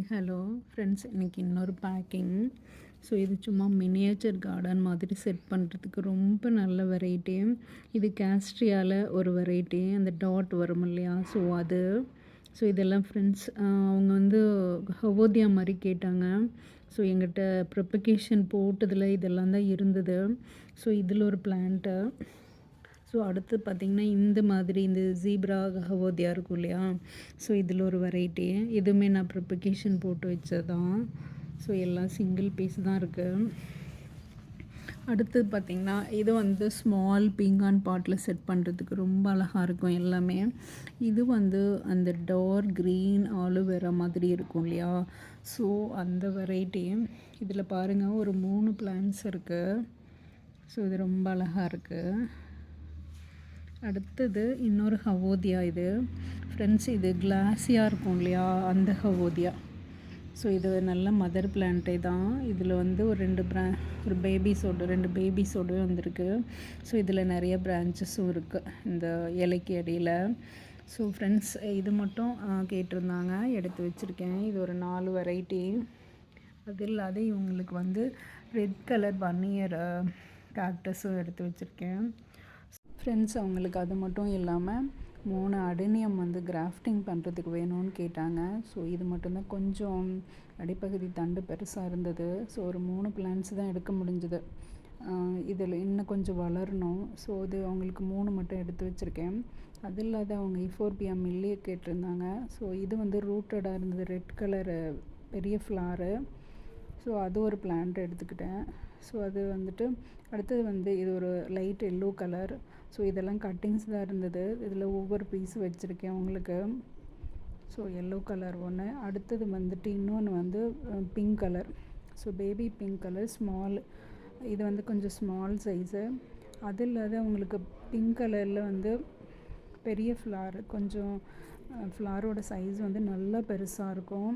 Hi hello friends, இன்றைக்கி இன்னொரு packing. So இது சும்மா மினியேச்சர் கார்டன் மாதிரி செட் பண்ணுறதுக்கு ரொம்ப நல்ல வெரைட்டி. இது கேஸ்ட்ரியாவில் ஒரு வெரைட்டி, அந்த டாட் வரும் இல்லையா, ஸோ அது. ஸோ இதெல்லாம் ஃப்ரெண்ட்ஸ் அவங்க வந்து ஹவோதியா மாதிரி கேட்டாங்க. ஸோ எங்கிட்ட ப்ரிப்பகேஷன் போட்டதில் இதெல்லாம் தான் இருந்தது. ஸோ இதில் ஒரு பிளான்ட்டு. ஸோ அடுத்து பார்த்திங்கன்னா இந்த மாதிரி இந்த ஜீப்ரா ஹவோதியா இருக்கும் இல்லையா, ஸோ இதில் ஒரு வெரைட்டி. இதுவுமே நான் ப்ரிப்பகேஷன் போட்டு வச்சது தான். ஸோ எல்லாம் சிங்கிள் பீஸ் தான் இருக்குது. அடுத்து பார்த்திங்கன்னா இது வந்து ஸ்மால் பீங்கான் பாட்டில் செட் பண்ணுறதுக்கு ரொம்ப அழகாக இருக்கும் எல்லாமே. இது வந்து அந்த டார்க் க்ரீன் ஆலோவேரா மாதிரி இருக்கும் இல்லையா, ஸோ அந்த வெரைட்டி. இதில் பாருங்கள் ஒரு 3 பிளான்ட்ஸ் இருக்குது. ஸோ இது ரொம்ப அழகாக இருக்குது. அடுத்தது இன்னொரு ஹவோதியா. இது ஃப்ரெண்ட்ஸ் இது கிளாஸியாக இருக்கும் இல்லையா, அந்த ஹவோதியா. ஸோ இது நல்ல மதர் பிளான்ட்டே தான். இதில் வந்து ஒரு 2 பேபிஸோடு வந்திருக்கு. ஸோ இதில் நிறைய பிரான்ச்சஸும் இருக்குது இந்த இலைக்கு இடையில். ஸோ ஃப்ரெண்ட்ஸ் இது மட்டும் கேட்டிருந்தாங்க, எடுத்து வச்சுருக்கேன். இது ஒரு 4 வெரைட்டி. அது இல்லாத இவங்களுக்கு வந்து ரெட் கலர் 1 இயர் கேக்டஸும் எடுத்து வச்சுருக்கேன். ஃப்ரெண்ட்ஸ் அவங்களுக்கு அது மட்டும் இல்லாமல் 3 அடெனியம் வந்து கிராஃப்டிங் பண்ணுறதுக்கு வேணும்னு கேட்டாங்க. ஸோ இது மட்டும்தான் கொஞ்சம் அடிப்பகுதி தண்டு பெருசாக இருந்தது. ஸோ ஒரு 3 பிளான்ட்ஸ் தான் எடுக்க முடிஞ்சுது. இதில் இன்னும் கொஞ்சம் வளரணும். ஸோ இது அவங்களுக்கு 3 மட்டும் எடுத்து வச்சுருக்கேன். அது இல்லாத அவங்க ஈஃபோர்பியா மில்லியை கேட்டிருந்தாங்க. ஸோ இது வந்து ரூட்டடாக இருந்தது, ரெட் கலரு பெரிய ஃப்ளாரு. ஸோ அது ஒரு பிளான்ட் எடுத்துக்கிட்டேன். ஸோ அது வந்துட்டு அடுத்தது வந்து இது ஒரு லைட் எல்லோ கலர். ஸோ இதெல்லாம் கட்டிங்ஸ் தான் இருந்தது. இதில் ஒவ்வொரு பீஸ் வச்சுருக்கேன் உங்களுக்கு. ஸோ எல்லோ கலர் ஒன்று. அடுத்தது வந்துட்டு இன்னொன்று வந்து pink colour. So baby pink colour small. இது வந்து கொஞ்சம் ஸ்மால் சைஸு. அது இல்லாத அவங்களுக்கு பிங்க் கலரில் வந்து பெரிய ஃப்ளார், கொஞ்சம் ஃப்ளாரோட சைஸ் வந்து நல்லா பெருசாக இருக்கும்.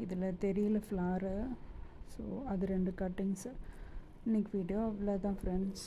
இதில் தெரியல ஃப்ளாரு. ஸோ அது 2 கட்டிங்ஸு. இன்றைக்கி வீடியோ அவ்வளோதான் ஃப்ரெண்ட்ஸ்.